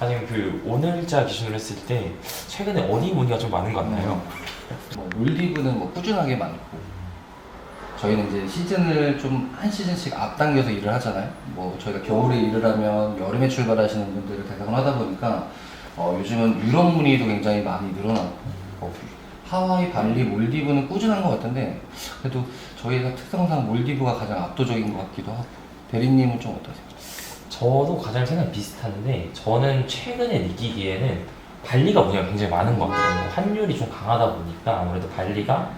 아니면 그 오늘자 기준으로 했을 때 최근에 어디 문의가 좀 많은 것 같나요? 뭐 몰디브는 뭐 꾸준하게 많고, 저희는 이제 시즌을 좀 한 시즌씩 앞당겨서 일을 하잖아요. 뭐 저희가 겨울에 일을 하면 여름에 출발하시는 분들을 대상으로 하다 보니까 요즘은 유럽 문의도 굉장히 많이 늘어나고, 하와이, 발리, 몰디브는 꾸준한 것 같은데 그래도 저희가 특성상 몰디브가 가장 압도적인 것 같기도 하고. 대리님은 좀 어떠세요? 저도 가장 생각이 비슷한데 저는 최근에 느끼기에는 발리가 문의가 굉장히 많은 것 같아요. 환율이 좀 강하다 보니까 아무래도 발리가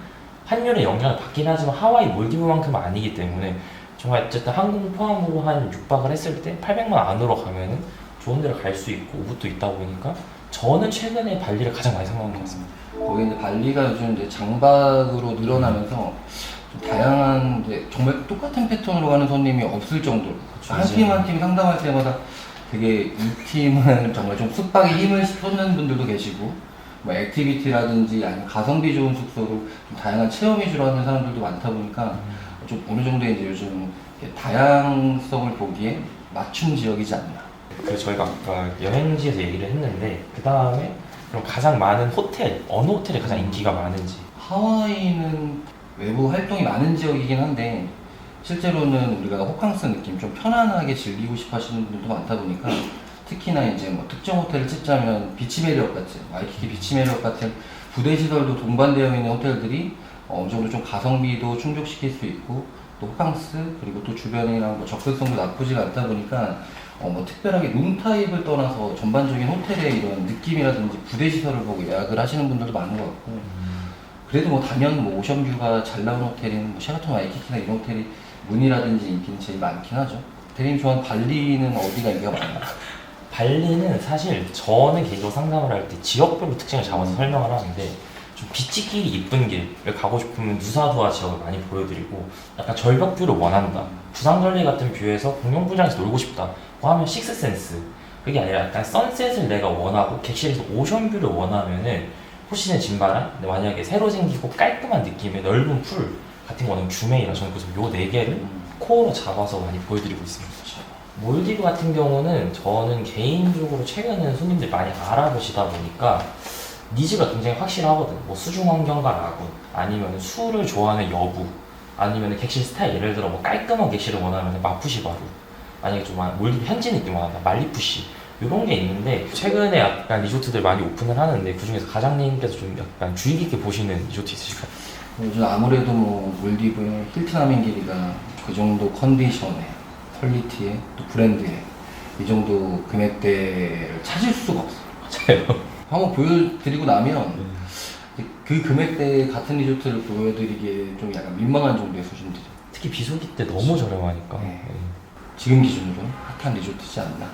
환율의 영향을 받긴 하지만 하와이, 몰디브만큼은 아니기 때문에 정말 어쨌든 항공 포함으로 한 6박을 했을 때 800만 안으로 가면은 좋은 데를 갈 수 있고 오붓도 있다 보니까 저는 최근에 발리를 가장 많이 생각한 것 같습니다. 거기 이제 발리가 요즘 이제 장박으로 늘어나면서 좀 다양한 이제 정말 똑같은 패턴으로 가는 손님이 없을 정도로 한 팀 한 팀 상담할 때마다 되게 이 팀은 정말 좀 숙박에 힘을 쏟는 분들도 계시고, 뭐 액티비티라든지 아니면 가성비 좋은 숙소로 좀 다양한 체험 위주로 하는 사람들도 많다 보니까 좀 어느 정도 이제 요즘 다양성을 보기에 맞춤 지역이지 않나. 그래서 저희가 아까 여행지에서 얘기를 했는데 그 다음에 그럼 가장 많은 호텔, 어느 호텔이 가장 인기가 많은지. 하와이는 외부 활동이 많은 지역이긴 한데 실제로는 우리가 호캉스 느낌 좀 편안하게 즐기고 싶어 하시는 분들도 많다 보니까, 특히나 이제 뭐 특정 호텔을 찍자면 비치 메리엇 같은, 와이키키 비치 메리엇 같은 부대 시설도 동반되어 있는 호텔들이 어느 정도 좀 가성비도 충족시킬 수 있고, 또 호캉스 그리고 또 주변이랑 뭐 접근성도 나쁘지가 않다 보니까 뭐 특별하게 룸 타입을 떠나서 전반적인 호텔의 이런 느낌이라든지 부대 시설을 보고 예약을 하시는 분들도 많은 것 같고, 그래도 뭐 단연 뭐 오션뷰가 잘 나온 호텔인 뭐 셰라톤 와이키키나 이런 호텔이 문의라든지 인기는 제일 많긴 하죠. 대리님 좋아하는 발리는 어디가 인기가 많아요? 발리는 사실 저는 개인적으로 상담을 할 때 지역별로 특징을 잡아서 설명을 하는데 좀 비치길이 이쁜 길을 가고 싶으면 누사두아 지역을 많이 보여드리고, 약간 절벽뷰를 원한다, 부상절리 같은 뷰에서 공룡분장에서 놀고 싶다 하면 식스센스, 그게 아니라 약간 선셋을 내가 원하고 객실에서 오션뷰를 원하면은 포시즌 짐바라, 만약에 새로 생기고 깔끔한 느낌의 넓은 풀 같은 거는 주메이라, 저는 그래서 요 4개를 코어로 잡아서 많이 보여드리고 있습니다. 몰디브 같은 경우는 저는 개인적으로 최근에 손님들이 많이 알아보시다 보니까 니즈가 굉장히 확실하거든. 뭐 수중 환경과 라군, 아니면 술을 좋아하는 여부, 아니면 객실 스타일, 예를 들어 뭐 깔끔한 객실을 원하면 마푸시바루, 만약에 좀 몰디브 현지 느낌 원한다, 말리푸시, 이런 게 있는데 최근에 약간 리조트들 많이 오픈을 하는데 그 중에서 과장님께서 좀 약간 주의 깊게 보시는 리조트 있으실까요? 요즘 아무래도 뭐 몰디브의 힐튼 아멘기리가 그 정도 컨디션에, 퀄리티에, 또 브랜드에 이 정도 금액대를 찾을 수가 없어요. 맞아요. 한번 보여드리고 나면 그 금액대 같은 리조트를 보여드리기에 좀 약간 민망한 정도의 수준들이. 특히 비수기 때 너무 저렴하니까. 네. 지금 기준으로 핫한 리조트지 않나.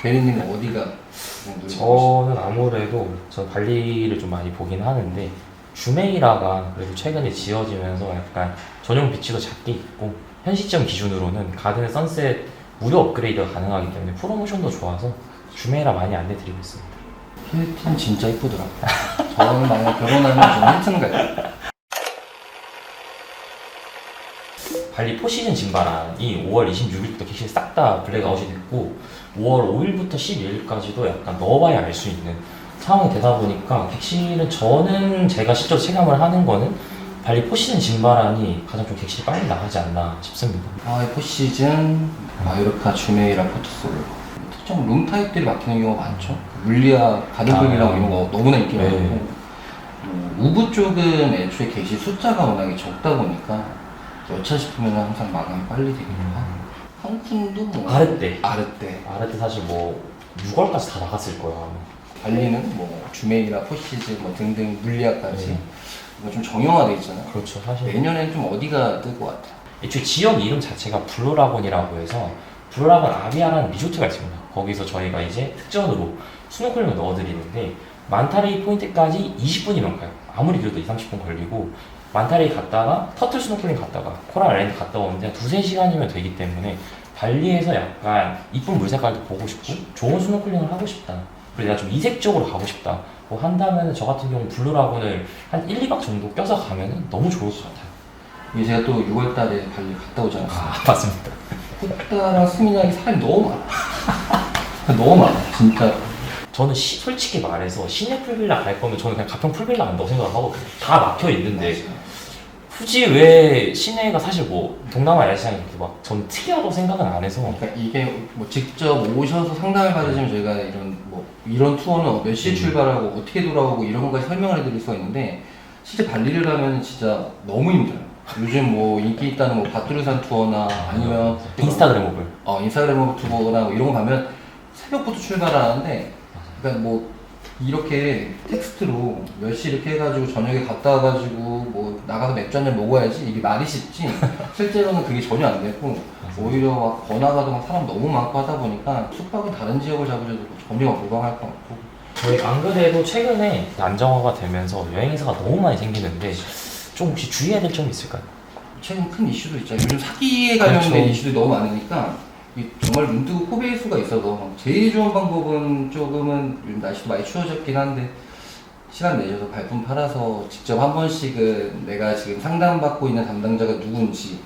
대리님은 어디가 저는 아무래도 저 발리를 좀 많이 보긴 하는데 주메이라가 그래도 최근에 지어지면서 약간 전용 비치도 작게 있고, 현 시점 기준으로는 가든 선셋 무료 업그레이드가 가능하기 때문에 프로모션도 좋아서 주메이라 많이 안내드리고 있습니다. 힐튼 진짜 이쁘더라. 저는 만약 결혼하면 좀 힐튼 갈게요. 발리 포시즌 짐바란이 5월 26일부터 객실 싹 다 블랙아웃이 됐고 5월 5일부터 12일까지도 약간 넣어봐야 알 수 있는 상황이 되다 보니까 객실은 저는 제가 실제로 체감을 하는 거는 발리 포시즌 짐바란이 가장 좀 객실이 빨리 나가지 않나 싶습니다. 하와이 포시즌, 마요르카, 주메이라, 포토솔 특정 룸 타입들이 막히는 경우가 많죠. 물리아, 가든블이라고 이런 거 너무나 인기 네. 많고, 우부 쪽은 애초에 객실 숫자가 워낙에 적다 보니까 여차 싶으면 항상 마감이 빨리 되기도 하고, 한쿤도 뭐 아르떼 아르떼 사실 뭐 6월까지 다 나갔을 거야. 발리는 뭐 주메이라, 포시즌 뭐 등등 물리아까지 이거 좀 정형화돼 있잖아요. 그렇죠. 사실 내년엔 좀 어디가 뜰 것 같아요? 애초에 지역 이름 자체가 블루라곤이라고 해서 블루라곤 아비아라는 리조트가 있습니다. 거기서 저희가 이제 특전으로 스노클링을 넣어드리는데 만타레이 포인트까지 20분이면 가요. 아무리 길어도 2~30분 걸리고, 만타레이 갔다가 터틀 스노클링 갔다가 코랄 아일랜드 갔다 오는데 2~3시간이면 되기 때문에 발리에서 약간 이쁜 물 색깔도 보고 싶고 좋은 스노클링을 하고 싶다, 그리고 내가 좀 이색적으로 가고 싶다 뭐 한다면 저 같은 경우는 블루라곤을 한 1~2박 정도 껴서 가면 너무 좋을 것 같아요. 이게 제가 또 6월달에 발리 갔다 오지 않았어요. 맞습니다. 후따랑 스미냑이 사람이 너무 많아. 너무 많아 진짜. 저는 솔직히 말해서 시내 풀빌라 갈 거면 저는 그냥 가평 풀빌라 간다고 생각을 하거든요. 다 막혀 있는데 굳이 왜 시내가 사실 뭐 동남아 야시장이 이렇게 막 전 특이하다고 생각은 안 해서. 그러니까 이게 뭐 직접 오셔서 상담을 받으시면 저희가 이런 투어는 몇 시에 출발하고 어떻게 돌아오고 이런 것까지 설명을 해드릴 수가 있는데 실제 발리를 가면 진짜 너무 힘들어요. 요즘 뭐 인기 있다는 뭐 바투르산 투어나 아니면 인스타그램 오글. 인스타그램 투어나 뭐 이런 거 가면 새벽부터 출발하는데 그러니까 뭐 이렇게 텍스트로 몇 시 이렇게 해가지고 저녁에 갔다 와가지고 뭐 나가서 맥주 한잔 먹어야지 이게 말이 쉽지 실제로는 그게 전혀 안 되고 오히려 막 번화가도 막 사람 너무 많고 하다 보니까 숙박은 다른 지역을 잡으셔도 전혀 무방할 것 같고. 저희 안 그래도 최근에 안정화가 되면서 여행사가 너무 많이 생기는데 좀 혹시 주의해야 될 점이 있을까요? 최근 큰 이슈도 있잖아요. 요즘 사기에 관련된 그렇죠. 이슈들이 너무 많으니까 정말 눈 뜨고 코 베일 수가 있어서 제일 좋은 방법은 조금은 요즘 날씨도 많이 추워졌긴 한데 시간 내셔서 발품 팔아서 직접 한 번씩은 내가 지금 상담받고 있는 담당자가 누군지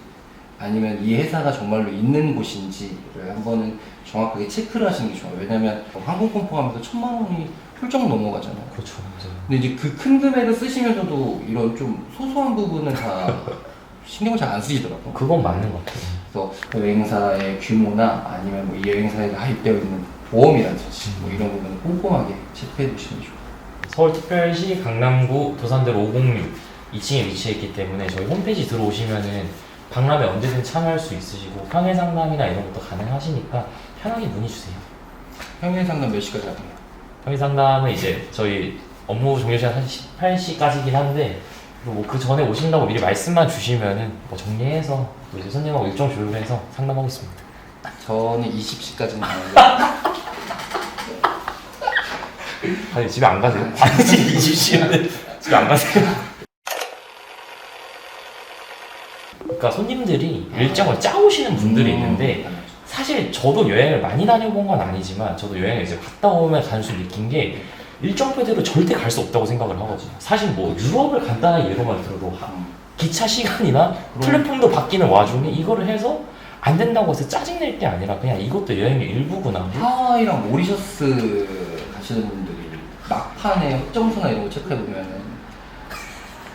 아니면 이 회사가 정말로 있는 곳인지를 한 번은 정확하게 체크를 하시는 게 좋아요. 왜냐면 항공권 포함해서 1,000만 원이 훌쩍 넘어가잖아요. 그렇죠. 맞아요. 근데 이제 그 큰 금액을 쓰시면서도 이런 좀 소소한 부분은 다 신경을 잘 안 쓰시더라고요. 그건 맞는 것 같아요. 그래서 그 여행사의 규모나 아니면 뭐 이 여행사에 가입되어 있는 보험이라든지 뭐 이런 부분을 꼼꼼하게 체크해 보시면 좋아요. 서울특별시 강남구 도산대로 506 2층에 위치해 있기 때문에 저희 홈페이지 들어오시면은 박람회 언제든 참여할 수 있으시고 평일 상담이나 이런 것도 가능하시니까 편하게 문의 주세요. 평일 상담 몇 시까지 하세요? 평일 상담은 이제 저희 업무 종료 시간 한 18시까지긴 한데 뭐 그 전에 오신다고 미리 말씀만 주시면은 뭐 정리해서 또 이제 손님하고 일정 조율해서 상담하고 있습니다. 저는 20시까지는 가는데 아니 집에 안 가세요? 아니 지금 20시인데 집에 안 가세요? 그러니까 손님들이 일정을 짜오시는 분들이 있는데 사실 저도 여행을 많이 다녀본 건 아니지만 저도 여행을 이제 갔다 오면 간수 느낀 게 일정표대로 절대 갈 수 없다고 생각을 하거든요. 사실 뭐 유럽을 간단하게 예로만 들어도 기차 시간이나 플랫폼도 바뀌는 와중에 이거를 해서 안 된다고 해서 짜증낼 게 아니라 그냥 이것도 여행의 일부구나. 하와이랑 모리셔스 가시는 분들이 막판에 확정수나 이런 거 체크해보면은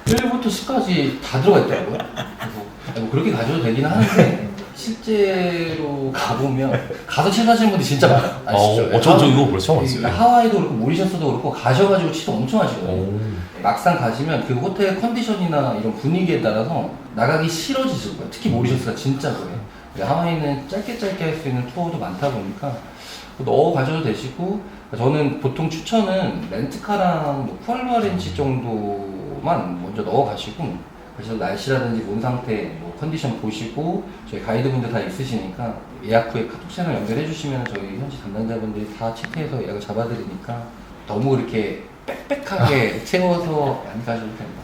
1부터 10까지 다 들어가 있더라고요. 그래서 뭐 그렇게 가셔도 되긴 하는데 실제로 가보면 가서 취소하시는 분들이 진짜 많아요. 아시죠? 저 이거 벌써 처음 왔어요. 하와이도 그렇고 모리셔스도 그렇고 가셔가지고 취소 엄청 하시거든요. 오. 막상 가시면 그 호텔 컨디션이나 이런 분위기에 따라서 나가기 싫어지실 거예요. 특히 모리셔스가 진짜 그래요. 하와이는 짧게 할 수 있는 투어도 많다 보니까 넣어 가셔도 되시고 저는 보통 추천은 렌트카랑 뭐 쿠알루아렌치 정도만 먼저 넣어 가시고 그래서 날씨라든지 몸 상태, 뭐 컨디션 보시고 저희 가이드분들 다 있으시니까 예약 후에 카톡 채널 연결해 주시면 저희 현지 담당자분들이 다 체크해서 예약을 잡아드리니까 너무 그렇게 빽빽하게 채워서 안 가셔도 됩니다.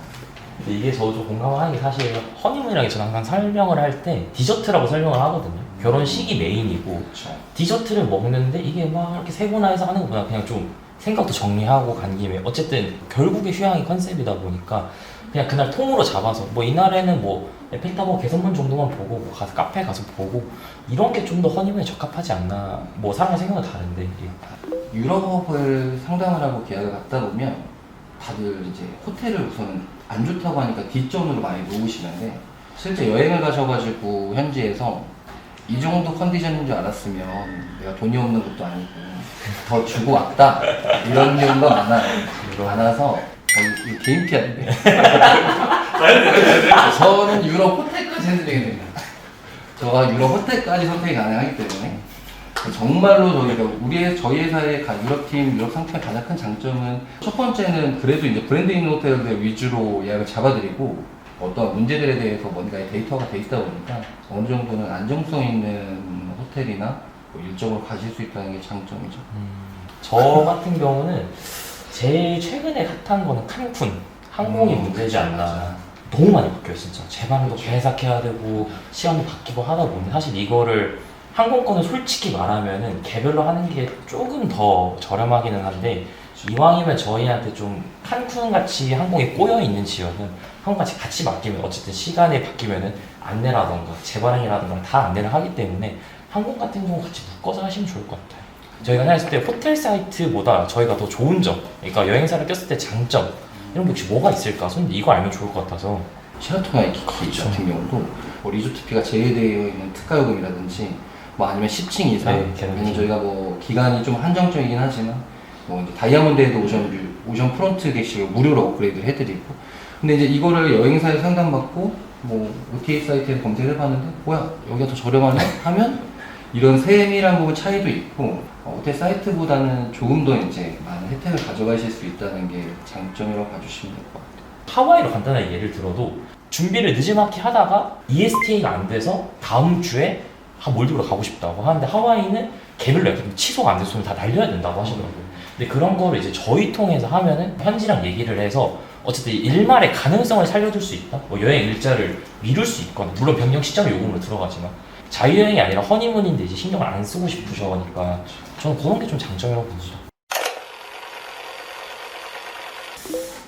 근데 이게 저도 공감하는 게 사실 허니문이라고 저는 항상 설명을 할 때 디저트라고 설명을 하거든요. 결혼식이 메인이고 그렇죠. 디저트를 먹는데 이게 막 이렇게 세분화 해서 하는 것보다 그냥 좀 생각도 정리하고 간 김에 어쨌든 결국에 휴양이 컨셉이다 보니까 그냥 그날 통으로 잡아서 뭐 이날에는 뭐 에펠탑하고 개선문 정도만 보고 뭐 가서 카페 가서 보고 이런 게 좀 더 허니문에 적합하지 않나. 뭐 사람의 생각은 다른데 이게. 유럽을 상담을 하고 계약을 갔다 보면 다들 이제 호텔을 우선 안 좋다고 하니까 뒷전으로 많이 놓으시는데 실제 여행을 가셔가지고 현지에서 이 정도 컨디션인 줄 알았으면 내가 돈이 없는 것도 아니고 더 주고 왔다 이런 경우가 많아서 이 개인 피아인데 저는 유럽 호텔까지 해드리게 됩니다. 저가 유럽 호텔까지 선택이 가능하기 때문에 정말로 저희 회사의 유럽팀, 유럽 상품의 가장 큰 장점은 첫 번째는 그래도 이제 브랜드 있는 호텔들 위주로 예약을 잡아드리고 어떤 문제들에 대해서 뭔가의 데이터가 돼 있다 보니까 어느 정도는 안정성 있는 호텔이나 뭐 일정으로 가실 수 있다는 게 장점이죠. 저 같은 경우는 제일 최근에 핫한 거는 칸쿤. 항공이 문제지 않나. 맞아. 너무 많이 바뀌어요 진짜. 제방도 계약해야 되고 시간도 바뀌고 하다 보니 사실 이거를 항공권을 솔직히 말하면은 개별로 하는 게 조금 더 저렴하기는 한데 이왕이면 저희한테 좀 칸쿤 같이 항공이 꼬여 있는 지역은 항공같이 같이 맡기면 어쨌든 시간에 바뀌면은 안내라던가 재발행이라던가 다 안내를 하기 때문에 항공 같은 경우 같이 묶어서 하시면 좋을 것 같아요. 저희가 생각했을 때 호텔 사이트보다 저희가 더 좋은 점, 그러니까 여행사를 꼈을 때 장점 이런 게 혹시 뭐가 있을까? 손님 이거 알면 좋을 것 같아서. 쉐라톤 와이키키 같은 경우도 뭐 리조트피가 제외되어 있는 특가요금이라든지 뭐 아니면 10층 이상, 네, 걔는 왜냐면 저희가 뭐 기간이 좀 한정적이긴 하지만 뭐 이제 다이아몬드에도 오션 프론트 객실을 무료로 업그레이드를 해드리고, 근데 이제 이거를 여행사에 상담받고 뭐 OTA 사이트에서 검색을 해봤는데 뭐야 여기가 더 저렴하네 하면 이런 세밀한 부분 차이도 있고, 호텔 사이트보다는 조금 더 이제 많은 혜택을 가져가실 수 있다는 게 장점이라고 봐주시면 될 것 같아요. 하와이로 간단하게 예를 들어도 준비를 늦지막히 하다가 ESTA가 안 돼서 다음 주에 몰디브로 가고 싶다고 하는데 하와이는 개별로 약간 취소가 안 돼서 돈을 다 날려야 된다고 하시더라고요. 근데 그런 거를 이제 저희 통해서 하면은 현지랑 얘기를 해서 어쨌든 일말의 가능성을 살려둘 수 있다. 뭐 여행 일자를 미룰 수 있거나, 물론 변경 시점이 요금으로 들어가지만 자유여행이 아니라 허니문인데 이제 신경을 안 쓰고 싶으셔니까 저는 그런 게 좀 장점이라고 봅니다.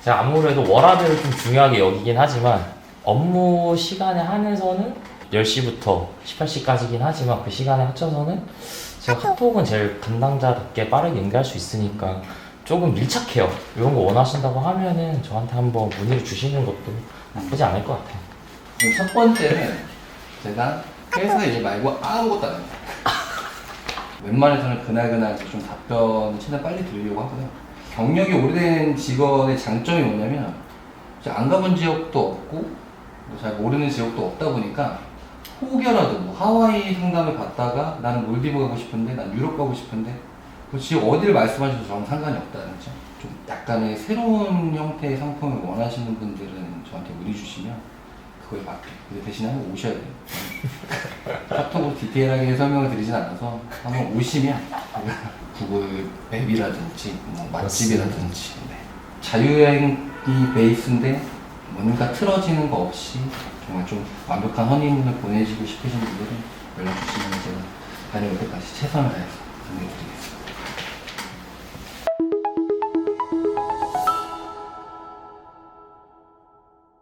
제가 아무래도 워라밸을 좀 중요하게 여기긴 하지만 업무 시간에 한해서는 10시부터 18시까지긴 하지만 그 시간에 합쳐서는 제가 카톡은 제일 담당자답게 빠르게 연결할 수 있으니까 조금 밀착해요. 이런 거 원하신다고 하면은 저한테 한번 문의를 주시는 것도 나쁘지 않을 것 같아요. 그럼 첫 번째는 제가 회사 일 말고 아무것도 안 합니다. 웬만해서는 그날 좀 답변을 최대한 빨리 드리려고 하고요. 경력이 오래된 직원의 장점이 뭐냐면 이제 안 가본 지역도 없고 뭐잘 모르는 지역도 없다 보니까 혹여라도 뭐 하와이 상담을 받다가 나는 몰디브 가고 싶은데 난 유럽 가고 싶은데 그 지역 어디를 말씀하셔도 저는 상관이 없다는 거죠. 좀 약간의 새로운 형태의 상품을 원하시는 분들은 저한테 문의 주시면 그거에 맞게. 근데 대신에 한번 오셔야 돼요. 카톡으로 디테일하게 설명을 드리진 않아서 한번 오시면 구글 맵이라든지 뭐 맛집이라든지 네. 자유여행이 베이스인데 뭔가 틀어지는 거 없이 정말 좀 완벽한 허니문을 보내시고 싶으신 분들은 연락 주시면 제가 다녀올 때까지 최선을 다해서 안내드리겠습니다.